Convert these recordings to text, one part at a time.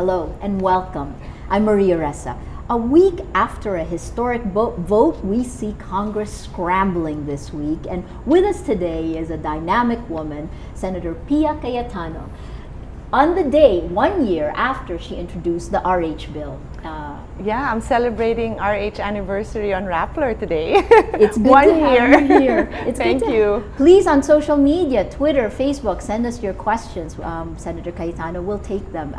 Hello and welcome. I'm Maria Ressa. A week after a historic vote, we see Congress scrambling this week. And with us today is a dynamic woman, Senator Pia Cayetano. On the day, 1 year after she introduced the RH bill. I'm celebrating RH anniversary on Rappler today. It's good 1 to year. have you here. It's Thank good to you. Please, on social media, Twitter, Facebook, send us your questions. Senator Cayetano, we'll take them.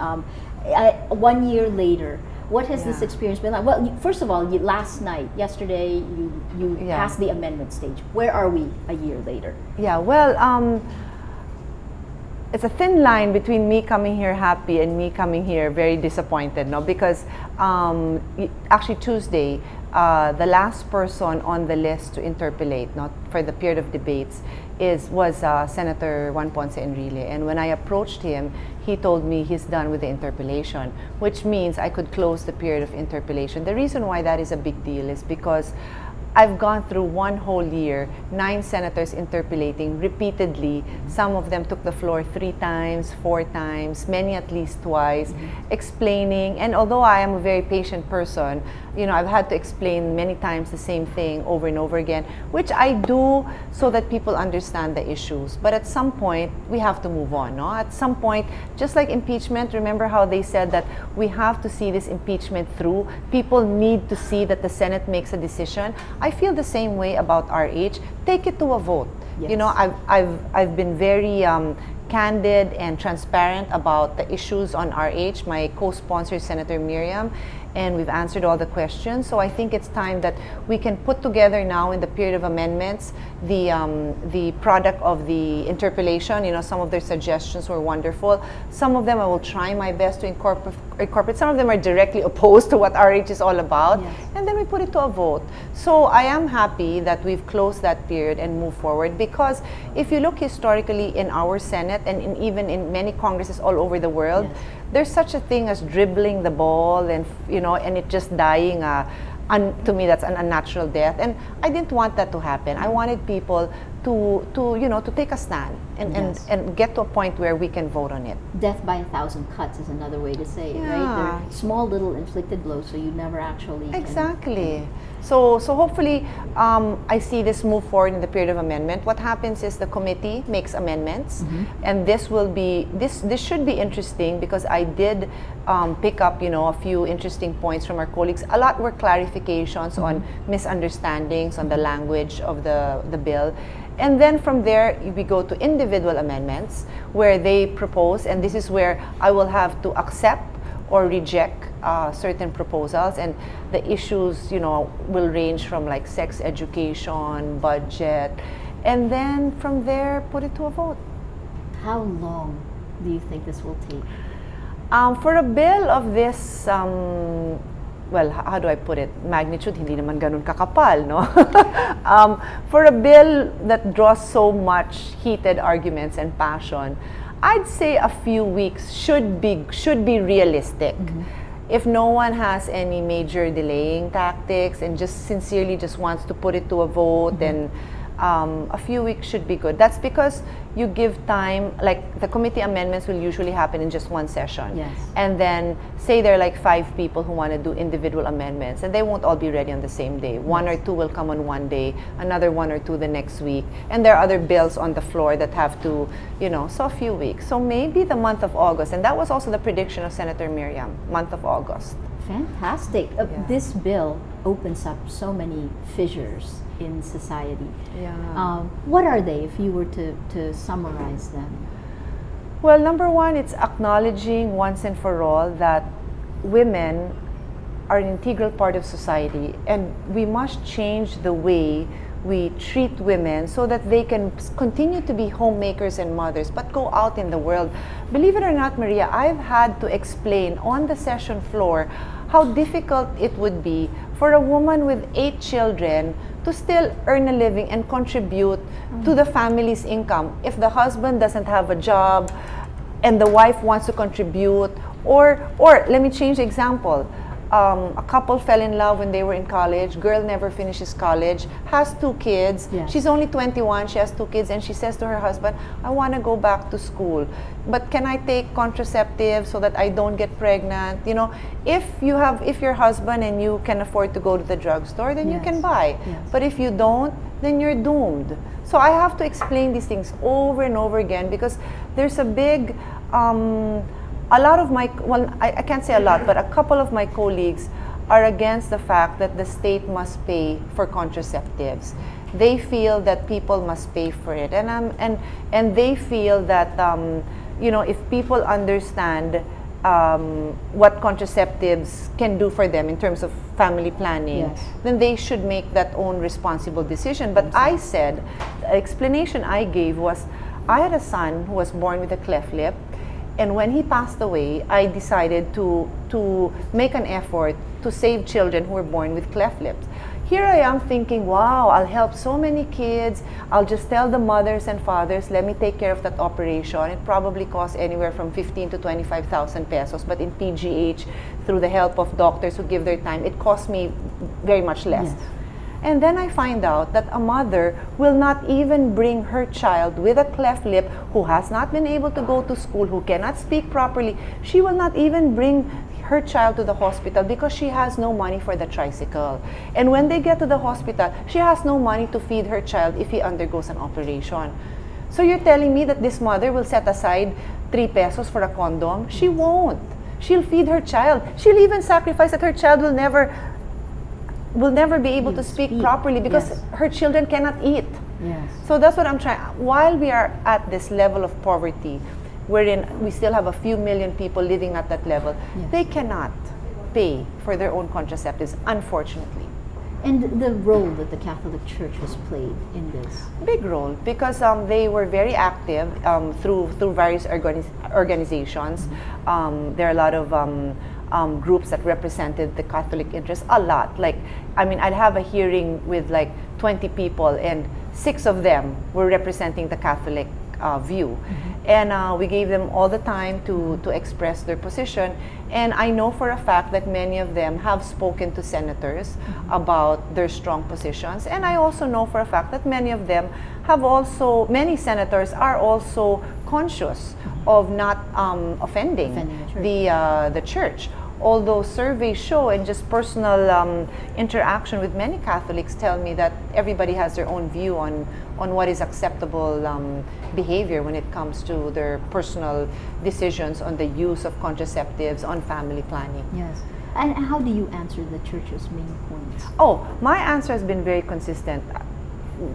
1 year later, what has this experience been like? Well, first of all, yesterday, you passed the amendment stage. Where are we a year later? It's a thin line between me coming here happy and me coming here very disappointed, no? Because actually Tuesday, the last person on the list to interpellate, not for the period of debates, was Senator Juan Ponce Enrile. And when I approached him, he told me he's done with the interpellation, which means I could close the period of interpellation. The reason why that is a big deal is because I've gone through one whole year, 9 senators interpellating repeatedly. Some of them took the floor 3 times, 4 times, many at least twice, explaining. And although I am a very patient person, I've had to explain many times the same thing over and over again, which I do so that people understand the issues. But at some point, we have to move on, no? At some point, just like impeachment, remember how they said that we have to see this impeachment through. People need to see that the Senate makes a decision. I feel the same way about RH. Take it to a vote. Yes. I've been very candid and transparent about the issues on RH. My co-sponsor, Senator Miriam, and we've answered all the questions. So I think it's time that we can put together now in the period of amendments the product of the interpellation. Some of their suggestions were wonderful. Some of them I will try my best to incorporate. Some of them are directly opposed to what RH is all about. Yes. And then we put it to a vote. So I am happy that we've closed that period and moved forward, because if you look historically in our Senate and even in many Congresses all over the world, there's such a thing as dribbling the ball and it just dying. To me, that's an unnatural death, and I didn't want that to happen. I wanted people to take a stand and get to a point where we can vote on it. Death by 1,000 cuts is another way to say it, right? They're small little inflicted blows, so you never actually exactly. So hopefully I see this move forward in the period of amendment. What happens is the committee makes amendments, and this should be interesting, because I did pick up a few interesting points from our colleagues. A lot were clarifications on misunderstandings on the language of the bill. And then from there, we go to individual amendments where they propose, and this is where I will have to accept or reject certain proposals, and the issues will range from like sex education, budget, and then from there put it to a vote. How long do you think this will take? For a bill of this how do I put it? Magnitude, hindi naman ganun kakapal, no? For a bill that draws so much heated arguments and passion, I'd say a few weeks should be realistic. If no one has any major delaying tactics and just sincerely just wants to put it to a vote, then a few weeks should be good. That's because you give time, like the committee amendments will usually happen in just one session. Yes. And then say there are like 5 people who want to do individual amendments, and they won't all be ready on the same day. 1 or 2 will come on one day, another 1 or 2 the next week. And there are other bills on the floor that have to, so a few weeks. So maybe the month of August. And that was also the prediction of Senator Miriam, month of August. Fantastic. This bill opens up so many fissures in society. What are they, if you were to summarize them? Well, number one, it's acknowledging once and for all that women are an integral part of society, and we must change the way we treat women so that they can continue to be homemakers and mothers, but go out in the world. Believe it or not, Maria, I've had to explain on the session floor how difficult it would be for a woman with 8 children to still earn a living and contribute to the family's income. If the husband doesn't have a job and the wife wants to contribute, or let me change the example. a couple fell in love when they were in college. Girl never finishes college, has 2 kids. Yes. She's only 21, she has 2 kids, and she says to her husband, I want to go back to school, but can I take contraceptives so that I don't get pregnant? You know, if your husband and you can afford to go to the drugstore, then you Yes. can buy. Yes. But if you don't, then you're doomed. So I have to explain these things over and over again because there's a big, a lot of my, well, I can't say a lot, but a couple of my colleagues are against the fact that the state must pay for contraceptives. They feel that people must pay for it, and they feel that you know, if people understand what contraceptives can do for them in terms of family planning, Yes. then they should make that own responsible decision. But I said, the explanation I gave was, I had a son who was born with a cleft lip, and when he passed away, I decided to make an effort to save children who were born with cleft lips. Here I am thinking, wow, I'll help so many kids. I'll just tell the mothers and fathers, let me take care of that operation. It probably costs anywhere from 15 to 25,000 pesos, but in PGH, through the help of doctors who give their time, it costs me very much less. Yes. And then I find out that a mother will not even bring her child with a cleft lip who has not been able to go to school, who cannot speak properly. She will not even bring her child to the hospital because she has no money for the tricycle. And when they get to the hospital, she has no money to feed her child if he undergoes an operation. So you're telling me that this mother will set aside 3 pesos for a condom? She won't. She'll feed her child. She'll even sacrifice that her child will never be able to speak properly because Yes. her children cannot eat. Yes. So that's what I'm trying. While we are at this level of poverty, wherein we still have a few million people living at that level, Yes. they cannot pay for their own contraceptives, unfortunately. And the role that the Catholic Church has played in this. Big role because they were very active through various organizations. There are a lot of groups that represented the Catholic interest a lot. Like, I mean, I'd have a hearing with like 20 people, and 6 of them were representing the Catholic view. And we gave them all the time to express their position. And I know for a fact that many of them have spoken to senators about their strong positions. And I also know for a fact that many of them many senators are also conscious of not offending the church. Although surveys show, and just personal interaction with many Catholics tell me that everybody has their own view on what is acceptable behavior when it comes to their personal decisions on the use of contraceptives, on family planning. Yes. And how do you answer the Church's main points? Oh, my answer has been very consistent.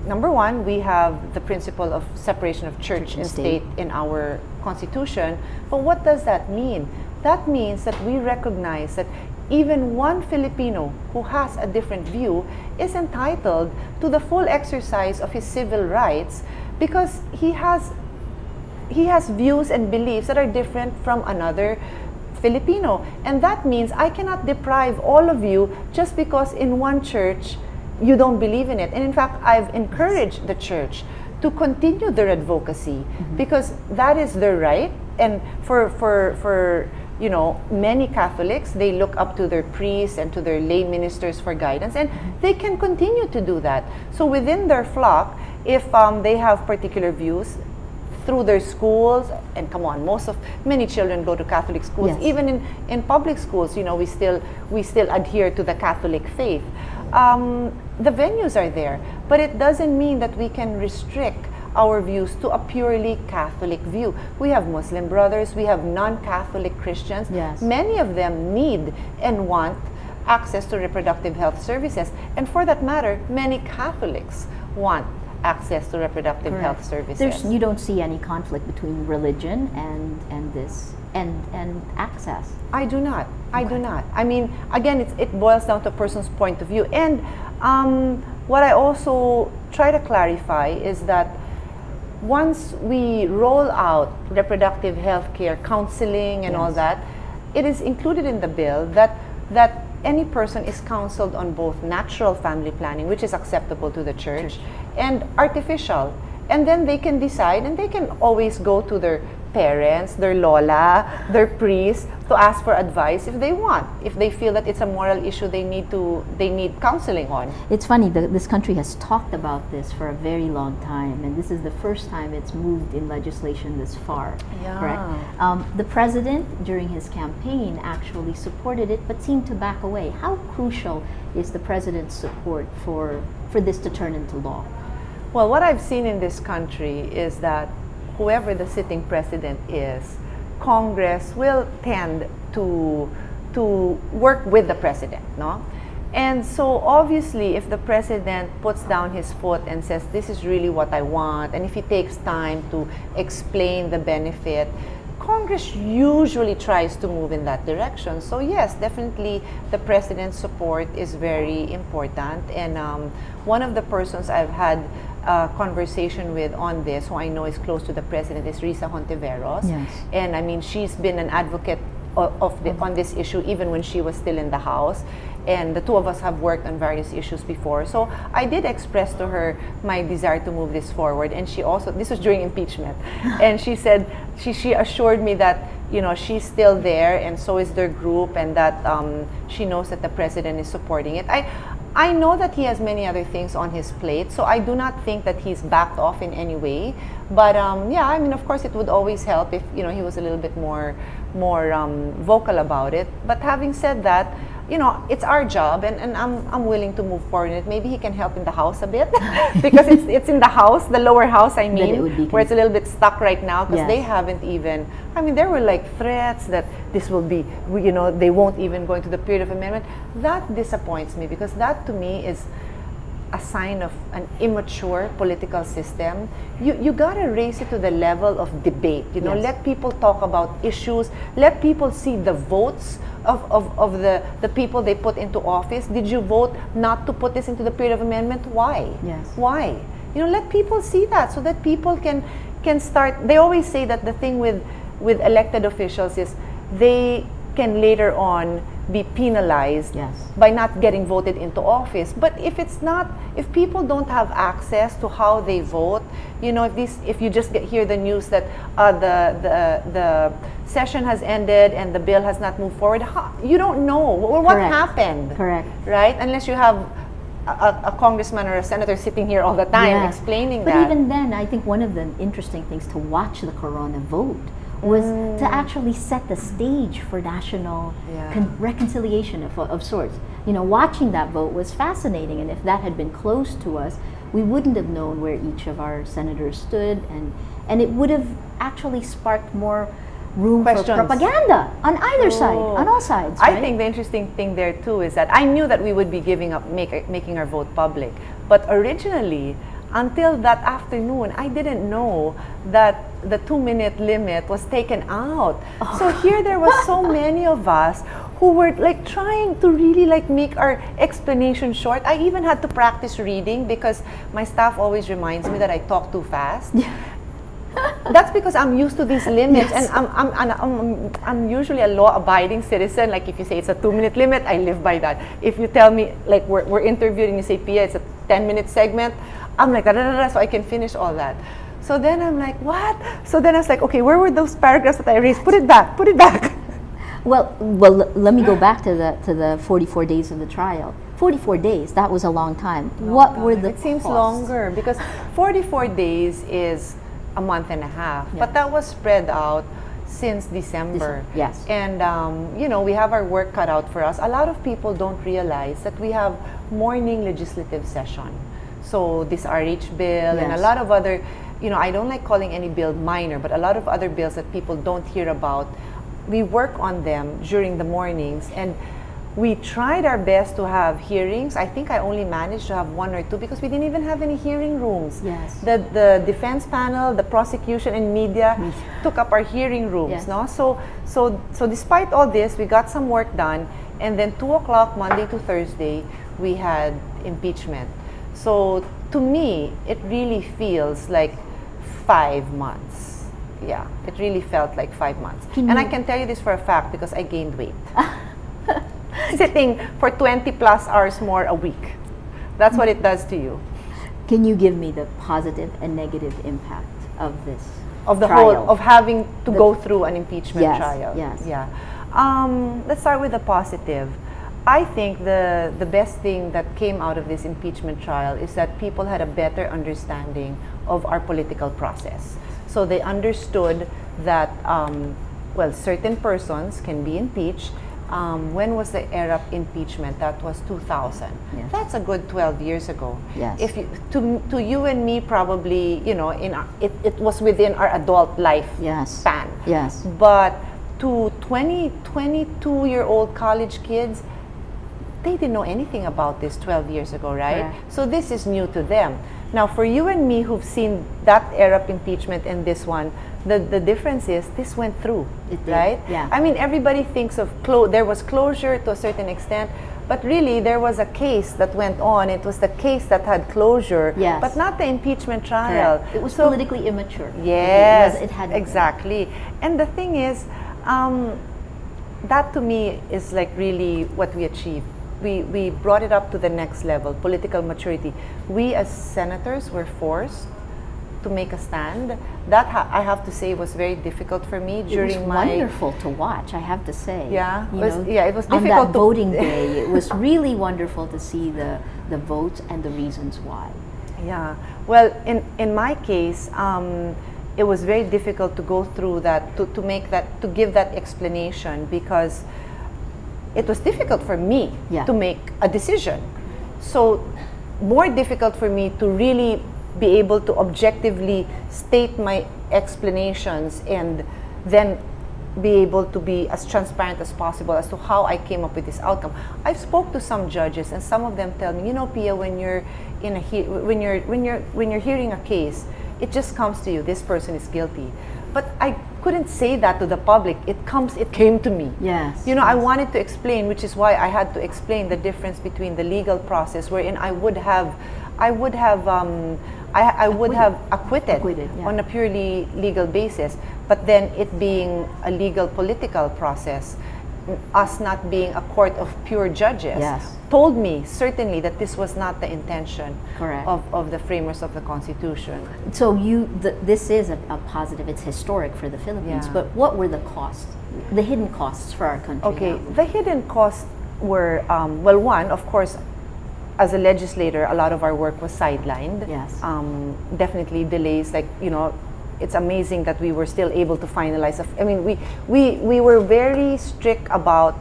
Number one, we have the principle of separation of church and state in our Constitution. But what does that mean? That means that we recognize that even one Filipino who has a different view is entitled to the full exercise of his civil rights because he has views and beliefs that are different from another Filipino. And that means I cannot deprive all of you just because in one church you don't believe in it. And in fact, I've encouraged the church to continue their advocacy because that is their right. And for you know, many Catholics, they look up to their priests and to their lay ministers for guidance, and they can continue to do that. So within their flock, if they have particular views, through their schools, and come on, many children go to Catholic schools. Yes. Even in public schools, you know, we still adhere to the Catholic faith. The venues are there, but it doesn't mean that we can restrict our views to a purely Catholic view. We have Muslim brothers, we have non-Catholic Christians. Yes. Many of them need and want access to reproductive health services. And for that matter, many Catholics want access to reproductive health services. You don't see any conflict between religion and this and access. I do not. I do not. I mean, again, it boils down to a person's point of view. And what I also try to clarify is that once we roll out reproductive health care, counseling, and all that, it is included in the bill that any person is counseled on both natural family planning, which is acceptable to the church, and artificial. And then they can decide, and they can always go to their parents, their lola, their priest, to ask for advice if they want. If they feel that it's a moral issue they need counseling on. It's funny, this country has talked about this for a very long time, and this is the first time it's moved in legislation this far. Yeah. Correct? The president, during his campaign, actually supported it, but seemed to back away. How crucial is the president's support for this to turn into law? Well, what I've seen in this country is that whoever the sitting president is, Congress will tend to work with the president, no? And so obviously if the president puts down his foot and says, this is really what I want, and if he takes time to explain the benefit, Congress usually tries to move in that direction. So yes, definitely the president's support is very important. And one of the persons I've had a conversation with on this, who I know is close to the president, is Risa Hontiveros. Yes. And I mean, she's been an advocate on this issue even when she was still in the House. And the two of us have worked on various issues before. So I did express to her my desire to move this forward. And she also, this was during impeachment, and she said, she assured me that, you know, she's still there and so is their group, and that she knows that the president is supporting it. I know that he has many other things on his plate, so I do not think that he's backed off in any way. But yeah, I mean, of course, it would always help if, you know, he was a little bit more vocal about it. But having said that, you know, it's our job, and I'm willing to move forward in it. Maybe he can help in the House a bit because it's in the House, the lower house, I mean, where it's a little bit stuck right now because they haven't even, I mean, there were like threats that this will be, you know, they won't even go into the period of amendment. That disappoints me because that to me is a sign of an immature political system. You gotta raise it to the level of debate. You know, let people talk about issues. Let people see the votes of the people they put into office. Did you vote not to put this into the period of amendment? Why? Yes. Why? You know, let people see that so that people can start. They always say that the thing with elected officials is they can later on be penalized by not getting voted into office. But if people don't have access to how they vote, you know, if you just hear the news that the session has ended and the bill has not moved forward, you don't know what happened. Correct. Right? Unless you have a congressman or a senator sitting here all the time explaining that. But even then, I think one of the interesting things to watch the Corona vote was to actually set the stage for national reconciliation of sorts. You know, watching that vote was fascinating, and if that had been close to us, we wouldn't have known where each of our senators stood, and it would have actually sparked more room for propaganda on either side, on all sides. Right? I think the interesting thing there too is that I knew that we would be making our vote public, but originally, until that afternoon, I didn't know that the 2-minute limit was taken out. So here there was so many of us who were like trying to really like make our explanation short. I even had to practice reading because my staff always reminds me that I talk too fast. That's because I'm used to these limits, and I'm usually a law-abiding citizen. Like if you say it's a 2-minute limit, I live by that. If you tell me like we're interviewed and you say, Pia, it's a 10-minute segment, I'm like so I can finish all that. So then I'm like, what? So then I was like, okay, where were those paragraphs that I erased? Put it back. Well, let me go back to the 44 days of the trial. 44 days, that was a long time. What were the It seems longer because 44 days is a month and a half, but that was spread out since December. Yes. And you know, we have our work cut out for us. A lot of people don't realize that we have morning legislative session. So this RH bill and a lot of other, you know, I don't like calling any bill minor, but a lot of other bills that people don't hear about, we work on them during the mornings, and we tried our best to have hearings. I think I only managed to have 1 or 2 because we didn't even have any hearing rooms. Yes. The defense panel, the prosecution, and media took up our hearing rooms. No, so despite all this, we got some work done, and then 2 o'clock Monday to Thursday, we had impeachment. So to me, it really feels like 5 months. Yeah, it really felt like 5 months. And I can tell you this for a fact because I gained weight. Sitting for 20 plus hours more a week. That's what it does to you. Can you give me the positive and negative impact of this of the trial? whole, of having to go through an impeachment trial? Yes. Yeah. Let's start with the positive. I think the best thing that came out of this impeachment trial is that people had a better understanding of our political process. So they understood that, certain persons can be impeached. When was the era of impeachment? That was 2000. Yes. That's a good 12 years ago. Yes. If you, to you and me, probably, it was within our adult life span. Yes. But to 22-year-old college kids, they didn't know anything about this 12 years ago, right? Correct. So this is new to them. Now, for you and me who've seen that era of impeachment and this one, the difference is this went through, It did, right? yeah. I mean, everybody thinks of there was closure to a certain extent, but really there was a case that went on. It was the case that had closure, Yes. but not the impeachment trial. Correct. It was So- politically immature. Yes, it had exactly. And the thing is, that to me is like really what we achieved. We brought it up to the next level, political maturity. We as senators were forced to make a stand. That I have to say was very difficult for me during it was my wonderful to watch, I have to say. Yeah, You it was- know, yeah, it was on difficult that to- voting day. It was really wonderful to see the votes and the reasons why. Yeah. Well, in my case, it was very difficult to go through that, to give that explanation, because it was difficult for me Yeah. to make a decision. So more difficult for me to really be able to objectively state my explanations and then be able to be as transparent as possible as to how I came up with this outcome. I've spoke to some judges, and some of them tell me, Pia, when you're when you're hearing a case, it just comes to you, this person is guilty. But I couldn't say that to the public. It came to me. Yes. I wanted to explain, which is why I had to explain the difference between the legal process, wherein I would have acquitted yeah. on a purely legal basis, but then it being a legal political process, us not being a court of pure judges, Yes. told me certainly that this was not the intention Correct. of the framers of the Constitution. So this is a positive. It's historic for the Philippines. Yeah. But what were the costs, the hidden costs for our country? Okay, now? the hidden costs were, one, of course, as a legislator, a lot of our work was sidelined. Yes. Definitely delays, it's amazing that we were still able to finalize. We were very strict about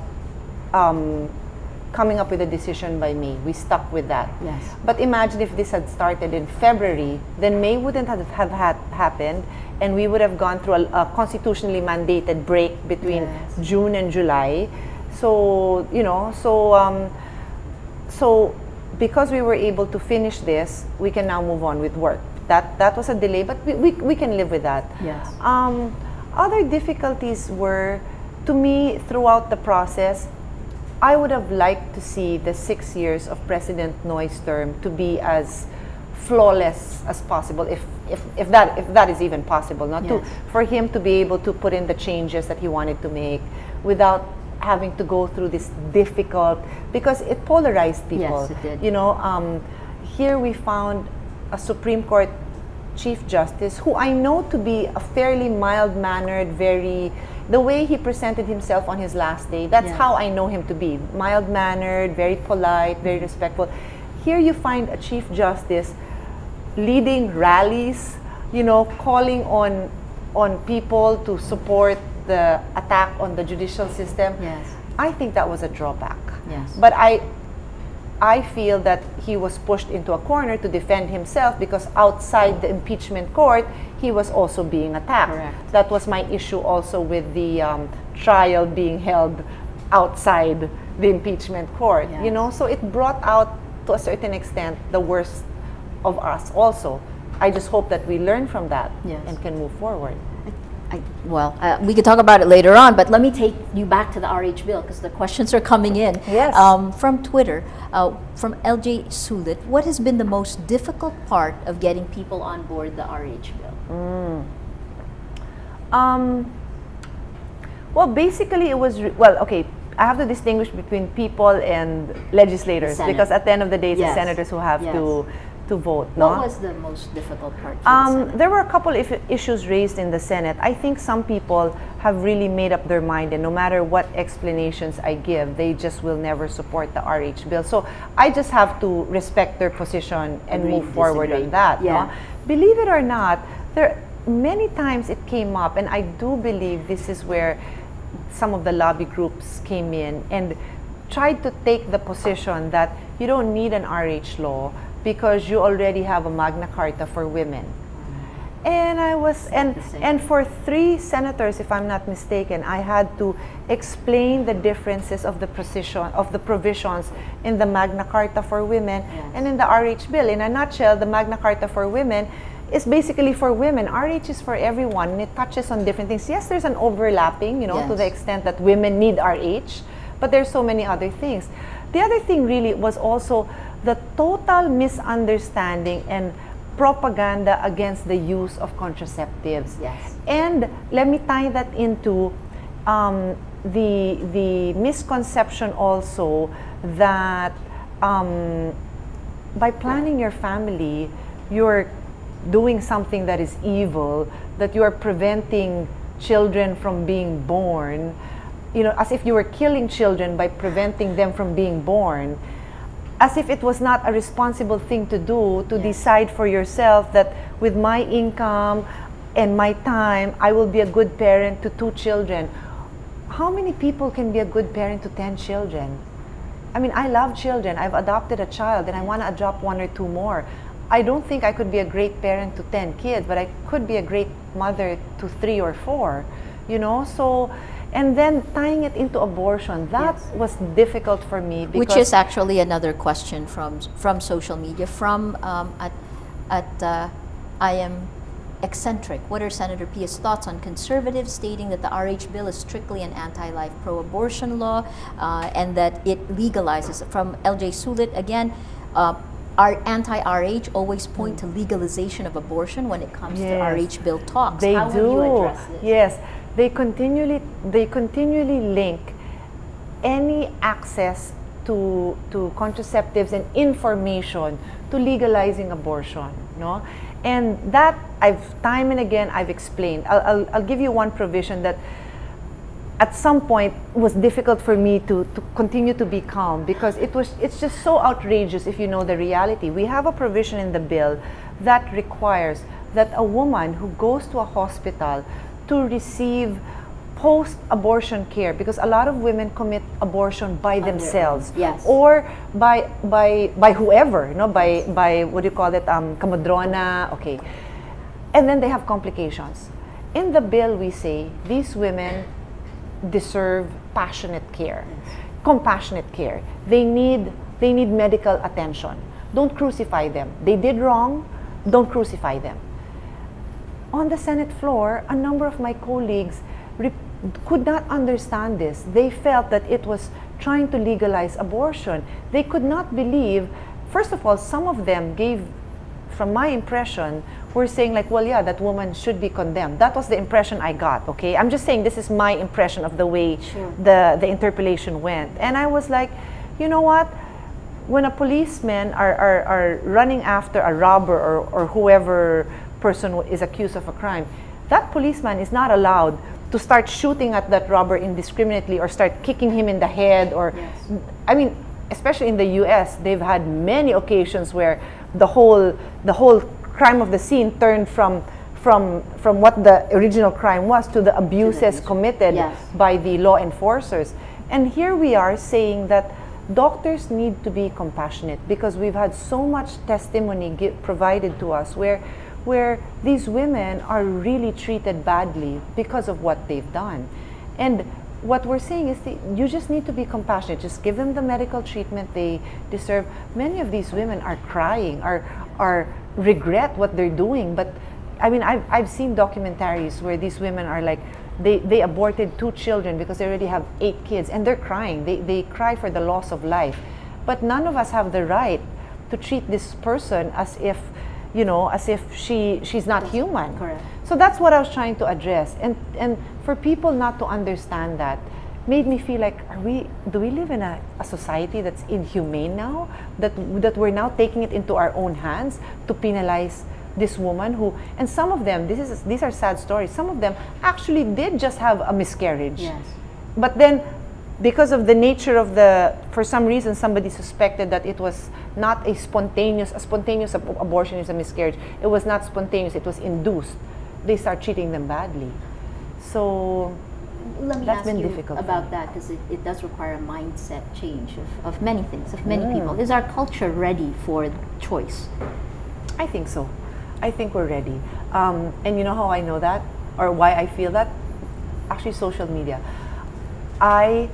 coming up with a decision by May. We stuck with that. Yes. But imagine if this had started in February, then May wouldn't have happened, and we would have gone through a constitutionally mandated break between Yes. June and July. So, so because we were able to finish this, we can now move on with work. That was a delay, but we can live with that. Yes. Other difficulties were, to me, throughout the process, I would have liked to see the 6 years of President Noy's term to be as flawless as possible, if that is even possible, Yes. for him to be able to put in the changes that he wanted to make without having to go through this difficult, because it polarized people. Yes, it did. Here we found a Supreme Court Chief Justice who I know to be a fairly mild-mannered, the way he presented himself on his last day, that's Yes. how I know him to be. Mild-mannered, very polite, very respectful. Here you find a Chief Justice leading rallies, calling on people to support the attack on the judicial system. Yes. I think that was a drawback. Yes. But I feel that he was pushed into a corner to defend himself, because outside the impeachment court, he was also being attacked. Correct. That was my issue also with the trial being held outside the impeachment court. Yes. So it brought out, to a certain extent, the worst of us also. I just hope that we learn from that Yes. and can move forward. We could talk about it later on, but let me take you back to the RH bill, because the questions are coming in. Yes. From Twitter, from LJ Sulit, what has been the most difficult part of getting people on board the RH bill? Well, basically it was, okay, I have to distinguish between people and legislators, The Senate. because at the end of the day, it's Yes. the senators who have Yes. vote. No? What was the most difficult part for the Senate? There were a couple of issues raised in the Senate. I think some people have really made up their mind, and no matter what explanations I give, they just will never support the RH bill. So I just have to respect their position and Agree, move forward disagree. on that. Yeah. No? Believe it or not, there many times it came up, and I do believe this is where some of the lobby groups came in and tried to take the position that you don't need an RH law because you already have a Magna Carta for women. And I was, and for 3 senators, if I'm not mistaken, I had to explain the differences of the provisions in the Magna Carta for women and in the RH bill. In a nutshell, the Magna Carta for women is basically for women. RH is for everyone, and it touches on different things. Yes, there's an overlapping, to the extent that women need RH, but there's so many other things. The other thing really was also the total misunderstanding and propaganda against the use of contraceptives. Yes. And let me tie that into the misconception also that by planning your family, you're doing something that is evil, that you are preventing children from being born, as if you were killing children by preventing them from being born, as if it was not a responsible thing to do, to decide for yourself that with my income and my time, I will be a good parent to 2 children. How many people can be a good parent to 10 children? I mean, I love children. I've adopted a child and I want to adopt 1 or 2 more. I don't think I could be a great parent to 10 kids, but I could be a great mother to 3 or 4, So, and then tying it into abortion, that was difficult for me. Because which is actually another question from social media, I am eccentric. What are Senator Pia's thoughts on conservatives stating that the RH bill is strictly an anti-life pro-abortion law and that it legalizes? From LJ Sulit again, our anti-RH always point to legalization of abortion when it comes to RH bill talks. They How do. Have you addressed this? Yes, they continually link any access to contraceptives and information to legalizing abortion, no? And that time and again I've explained. I'll give you one provision that at some point was difficult for me to continue to be calm, because it's just so outrageous if you know the reality. We have a provision in the bill that requires that a woman who goes to a hospital to receive post-abortion care, because a lot of women commit abortion by themselves, or by whoever, by what do you call it, kamadrona, okay, and then they have complications. In the bill, we say these women deserve passionate care, compassionate care. They need medical attention. Don't crucify them. They did wrong. Don't crucify them. On the Senate floor, a number of my colleagues could not understand this. They felt that it was trying to legalize abortion. They could not believe, first of all, some of them gave, from my impression, were saying like, well, yeah, that woman should be condemned. That was the impression I got, okay? I'm just saying this is my impression of the way the interpellation went. And I was like, you know what? When a policeman are running after a robber or whoever person is accused of a crime, that policeman is not allowed to start shooting at that robber indiscriminately or start kicking him in the head or, I mean, especially in the US, they've had many occasions where the whole crime of the scene turned from what the original crime was to the abuses committed by the law enforcers. And here we are saying that doctors need to be compassionate, because we've had so much testimony provided to us where these women are really treated badly because of what they've done. And what we're saying is you just need to be compassionate. Just give them the medical treatment they deserve. Many of these women are crying, are regret what they're doing. But I mean, I've seen documentaries where these women are like, they aborted 2 children because they already have 8 kids, and they're crying. They cry for the loss of life. But none of us have the right to treat this person as if, she's not human. Correct. So that's what I was trying to address. And for people not to understand that, made me feel like, do we live in a society that's inhumane now? That we're now taking it into our own hands to penalize this woman who, and some of them, these are sad stories, some of them actually did just have a miscarriage. Yes. But then, because of the nature of for some reason, somebody suspected that it was not a spontaneous abortion is a miscarriage. It was not spontaneous, it was induced. They start treating them badly. So, let me that's ask been you difficult about that, because it does require a mindset change of many things, of many people. Is our culture ready for choice? I think so. I think we're ready. And you know how I know that? Or why I feel that? Actually, social media. I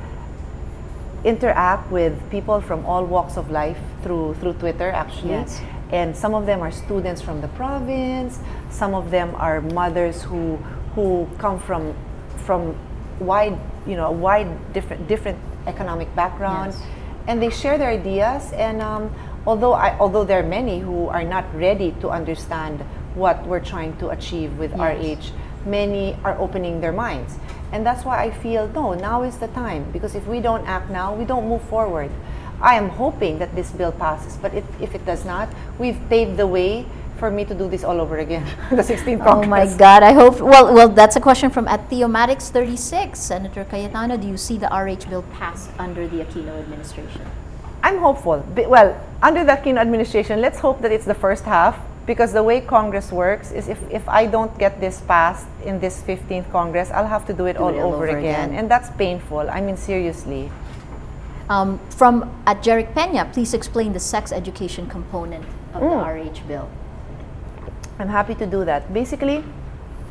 interact with people from all walks of life through Twitter, actually. Yes. And some of them are students from the province. Some of them are mothers who come from wide different economic background, Yes. and they share their ideas. And although there are many who are not ready to understand what we're trying to achieve with RH, many are opening their minds. And that's why I feel, no, now is the time. Because if we don't act now, we don't move forward. I am hoping that this bill passes, but if it does not, we've paved the way for me to do this all over again, the 16th Congress. Oh my God, I hope, well, that's a question from at Theomatics 36. Senator Cayetano, do you see the RH bill pass under the Aquino administration? I'm hopeful. Well, under the Aquino administration, let's hope that it's the first half, because the way Congress works is if I don't get this passed in this 15th Congress, I'll have to do it all over again. And that's painful. I mean, seriously. From at Jeric Peña, please explain the sex education component of the RH bill. I'm happy to do that. Basically,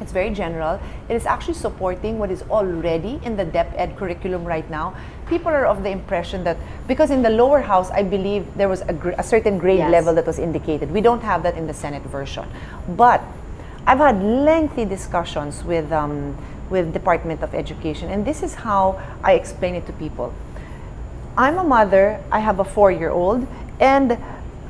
it's very general. It is actually supporting what is already in the DepEd curriculum right now. People are of the impression that, because in the lower house, I believe there was a certain grade level that was indicated. We don't have that in the Senate version. But I've had lengthy discussions with Department of Education, and this is how I explain it to people. I'm a mother, I have a 4-year-old, and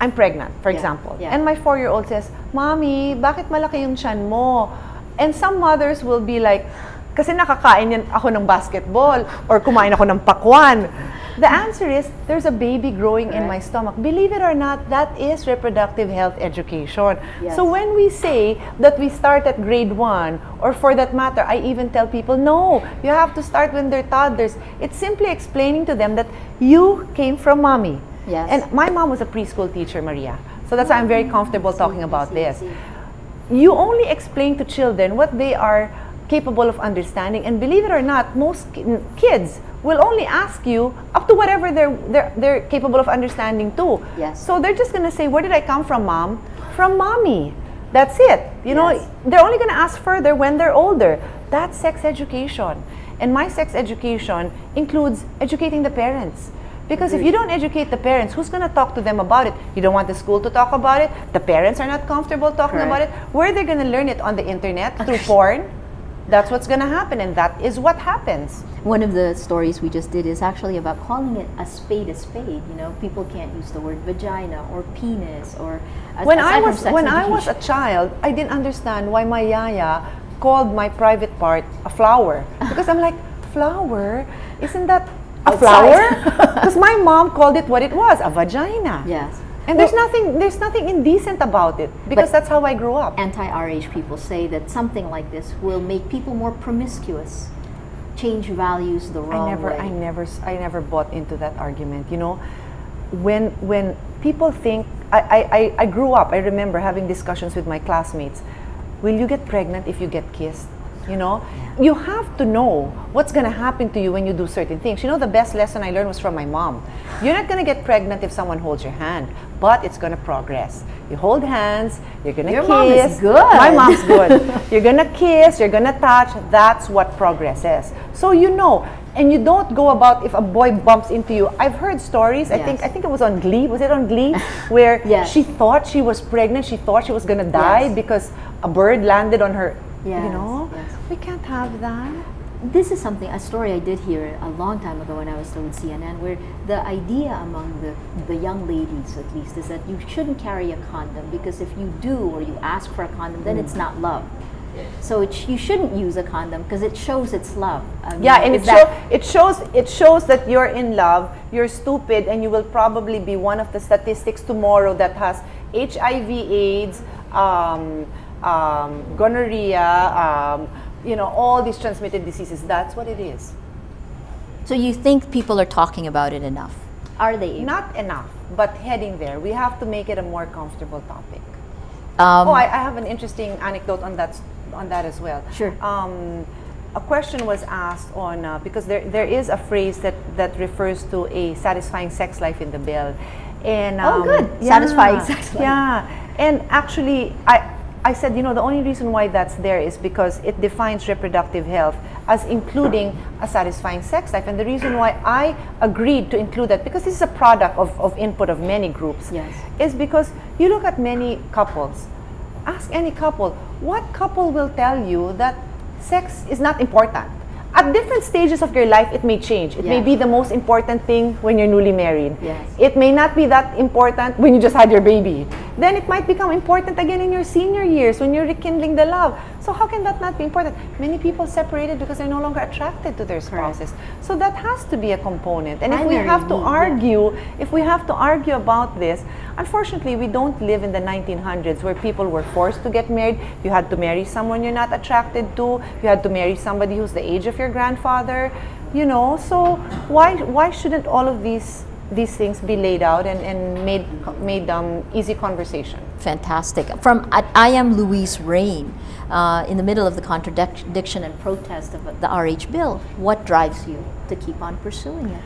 I'm pregnant, for example. And my 4-year-old says, Mommy, bakit malaki yung tiyan mo? And some mothers will be like, kasi nakakain yan ako ng basketball or kumain ako ng pakwan. The answer is, there's a baby growing in my stomach. Believe it or not, that is reproductive health education. So when we say that we start at grade 1, or for that matter, I even tell people, no, you have to start when they're toddlers. It's simply explaining to them that you came from mommy. And my mom was a preschool teacher, Maria. So that's why I'm very comfortable talking about this. You only explain to children what they are capable of understanding, and believe it or not, most kids will only ask you up to whatever they're capable of understanding too. So they're just gonna say, where did I come from, Mom? From mommy. That's it. You know, they're only gonna ask further when they're older. That's sex education. And my sex education includes educating the parents. Because if you don't educate the parents, who's going to talk to them about it? You don't want the school to talk about it. The parents are not comfortable talking about it. Where are they going to learn it? On the internet? Through porn? That's what's going to happen, and that is what happens. One of the stories we just did is actually about calling it a spade a spade. You know, people can't use the word vagina or penis or. When I was a child, I didn't understand why my yaya called my private part a flower, because I'm like, flower? Isn't that a flower? Because my mom called it what it was, a vagina. And there's nothing indecent about it, because that's how I grew up. Anti-RH people say that something like this will make people more promiscuous, change values the wrong way. I never bought into that argument. You know, when people think, I grew up, I remember having discussions with my classmates. Will you get pregnant if you get kissed? You know, you have to know what's going to happen to you when you do certain things. You know, the best lesson I learned was from my mom. You're not going to get pregnant if someone holds your hand, but it's going to progress. You hold hands, you're going to kiss. Your mom is good. My mom's good. You're going to kiss, you're going to touch. That's what progress is. So you know, and you don't go about if a boy bumps into you. I've heard stories, I think it was on Glee. Was it on Glee? Where she thought she was pregnant, she thought she was going to die because a bird landed on her. You know, we can't have that. This is a story I did hear a long time ago when I was still with CNN, where the idea among the young ladies, at least, is that you shouldn't carry a condom, because if you do or you ask for a condom, then it's not love. So you shouldn't use a condom because it shows it's love. I mean, Yeah, and is it shows that you're in love, you're stupid, and you will probably be one of the statistics tomorrow that has HIV/AIDS, gonorrhea, all these transmitted diseases. That's what it is. So you think people are talking about it enough? Are they? Not enough, but heading there. We have to make it a more comfortable topic. I have an interesting anecdote on that as well. Sure. A question was asked on because there is a phrase that refers to a satisfying sex life in the bill, and good. Satisfying sex life. Yeah, and actually, I said, the only reason why that's there is because it defines reproductive health as including a satisfying sex life. And the reason why I agreed to include that, because this is a product of input of many groups, yes, is because you look at many couples. Ask any couple, what couple will tell you that sex is not important? At different stages of your life, it may change. It may be the most important thing when you're newly married. Yes. It may not be that important when you just had your baby. Then it might become important again in your senior years when you're rekindling the love. So how can that not be important? Many people separated because they're no longer attracted to their spouses. Correct. So that has to be a component. And if we have to argue about this, unfortunately, we don't live in the 1900s where people were forced to get married. You had to marry someone you're not attracted to. You had to marry somebody who's the age of your grandfather. So why shouldn't all of these things be laid out and made easy conversation? Fantastic. From I am Louise Rain, in the middle of the contradiction and protest of the RH bill, what drives you to keep on pursuing it?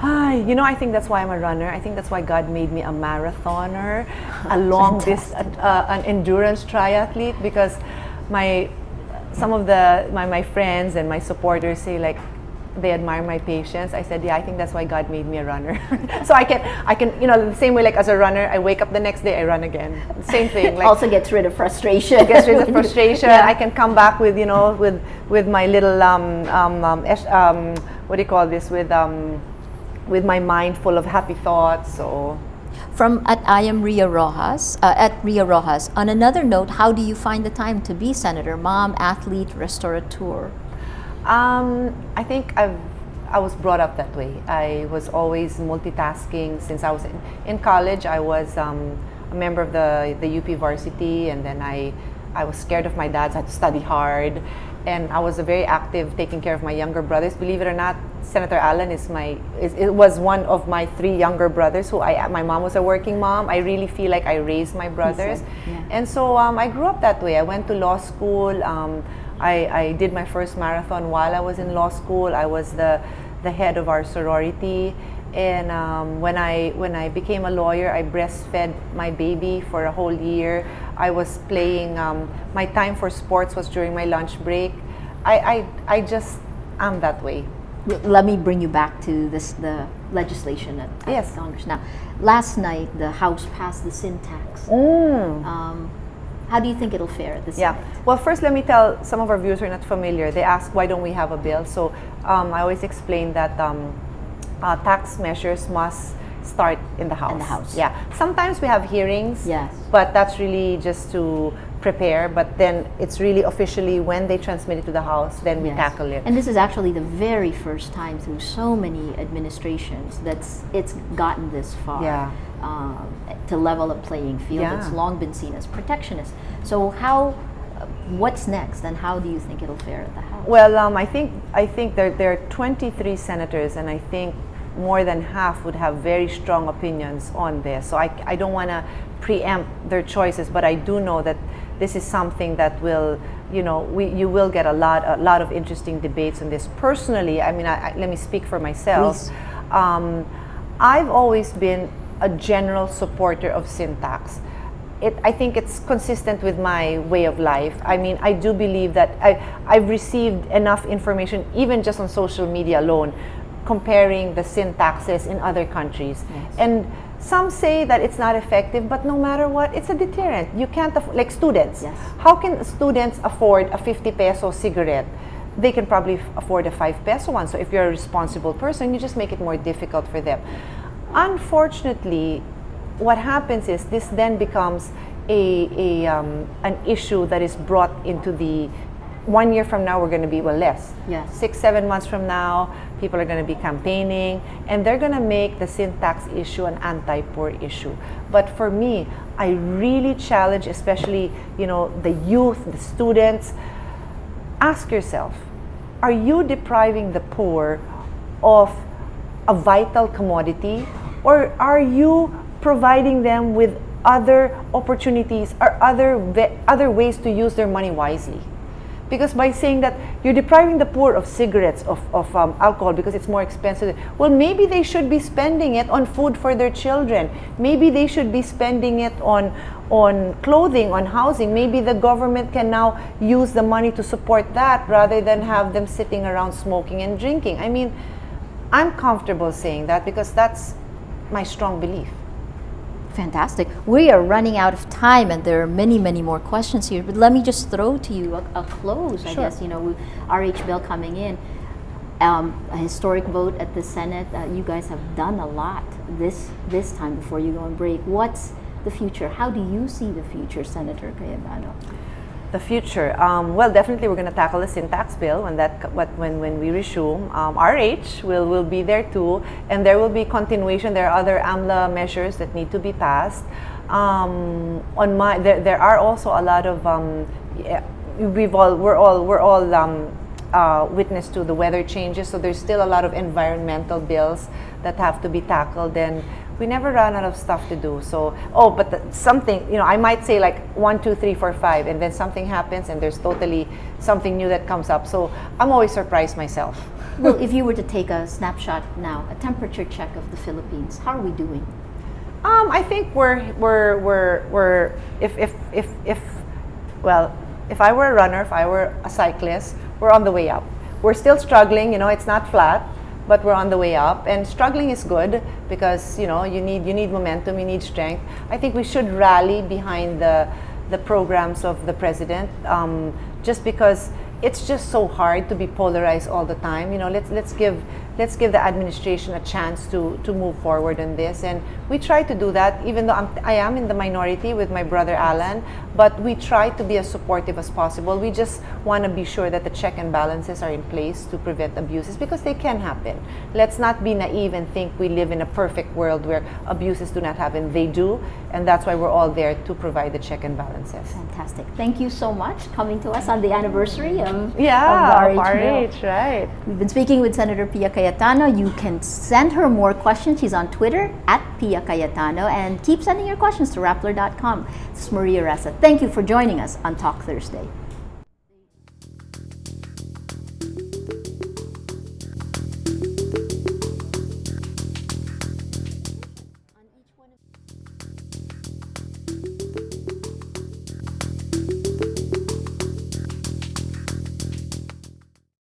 I think that's why I'm a runner. I think that's why God made me a marathoner, an endurance triathlete, because some of my friends and my supporters say, like, they admire my patience. I said, yeah, I think that's why God made me a runner. So I can, the same way, like, as a runner, I wake up the next day, I run again. Same thing. Like, also gets rid of frustration. Gets rid of frustration. Yeah. I can come back with, with my little, what do you call this? With my mind full of happy thoughts. So. From I am Ria Rojas, at Ria Rojas. On another note, how do you find the time to be senator, mom, athlete, restaurateur? I think I was brought up that way. I was always multitasking since I was in college. I was a member of the UP varsity, and then I was scared of my dad, so I had to study hard. And I was very active taking care of my younger brothers. Believe it or not, Senator Allen it was one of my 3 younger brothers my mom was a working mom. I really feel like I raised my brothers. Yeah. And so I grew up that way. I went to law school. I did my first marathon while I was in law school. I was the head of our sorority. And when I became a lawyer, I breastfed my baby for a whole year. I was playing, my time for sports was during my lunch break. I just am that way. Let me bring you back to the legislation at Yes. Congress. Now, last night the House passed the sin tax. How do you think it'll fare at the Senate? Yeah. Well, first let me tell some of our viewers who are not familiar. They ask, why don't we have a bill? So I always explain that tax measures must start in the House. In the House. Yeah. Sometimes we have hearings. Yes. But that's really just to prepare. But then it's really officially when they transmit it to the House, then we tackle it. And this is actually the very first time through so many administrations it's gotten this far. Yeah. To level a playing field. Yeah. It's long been seen as protectionist. So what's next, and how do you think it'll fare at the House? Well, I think there are 23 senators, and I think more than half would have very strong opinions on this. So I don't want to preempt their choices, but I do know that this is something that will, you will get a lot of interesting debates on this. Personally, I mean, let me speak for myself. Please. I've always been a general supporter of sin tax. I think it's consistent with my way of life. I mean, I do believe that I've received enough information, even just on social media alone, comparing the sin taxes in other countries. Yes. And some say that it's not effective, but no matter what, it's a deterrent. You can't, like students. Yes. How can students afford a 50 peso cigarette? They can probably afford a 5 peso one. So if you're a responsible person, you just make it more difficult for them. Unfortunately, what happens is this then becomes an issue that is brought into the 1 year from now, we're going to be, well, less. Yes. 6-7 months from now, people are going to be campaigning, and they're going to make the sin tax issue an anti-poor issue. But for me, I really challenge, especially, the youth, the students. Ask yourself, are you depriving the poor of a vital commodity, or are you providing them with other opportunities or other ways to use their money wisely? Because by saying that you're depriving the poor of cigarettes, of alcohol because it's more expensive, well, maybe they should be spending it on food for their children. Maybe they should be spending it on clothing, on housing. Maybe the government can now use the money to support that rather than have them sitting around smoking and drinking. I mean, I'm comfortable saying that because that's my strong belief. Fantastic. We are running out of time, and there are many, many more questions here. But let me just throw to you a close. I guess R.H. Bill coming in, a historic vote at the Senate. You guys have done a lot this time before you go on break. What's the future? How do you see the future, Senator Cayetano? The future, well, definitely we're going to tackle the sin tax bill when we resume. RH will be there too, and there will be continuation. There are other AMLA measures that need to be passed. There are also a lot of we're all witness to the weather changes. So there's still a lot of environmental bills that have to be tackled, and we never run out of stuff to do. So, something, I might say like 1, 2, 3, 4, 5, and then something happens and there's totally something new that comes up. So I'm always surprised myself. Well, if you were to take a snapshot now, a temperature check of the Philippines, how are we doing? I think if I were a runner, if I were a cyclist, we're on the way up. We're still struggling, it's not flat, but we're on the way up, and struggling is good because you need momentum, you need strength. I think we should rally behind the programs of the president, just because it's just so hard to be polarized all the time. Let's give the administration a chance to move forward on this, and we try to do that. Even though I am in the minority with my brother Alan, but we try to be as supportive as possible. We just want to be sure that the check and balances are in place to prevent abuses, because they can happen. Let's not be naive and think we live in a perfect world where abuses do not happen. They do, and that's why we're all there to provide the check and balances. Fantastic. Thank you so much coming to us on the anniversary of RH, right. We've been speaking with Senator Pia Cayetano. You can send her more questions. She's on Twitter @Pia Cayetano, and keep sending your questions to Rappler.com. This is Maria Ressa. Thank you for joining us on Talk Thursday.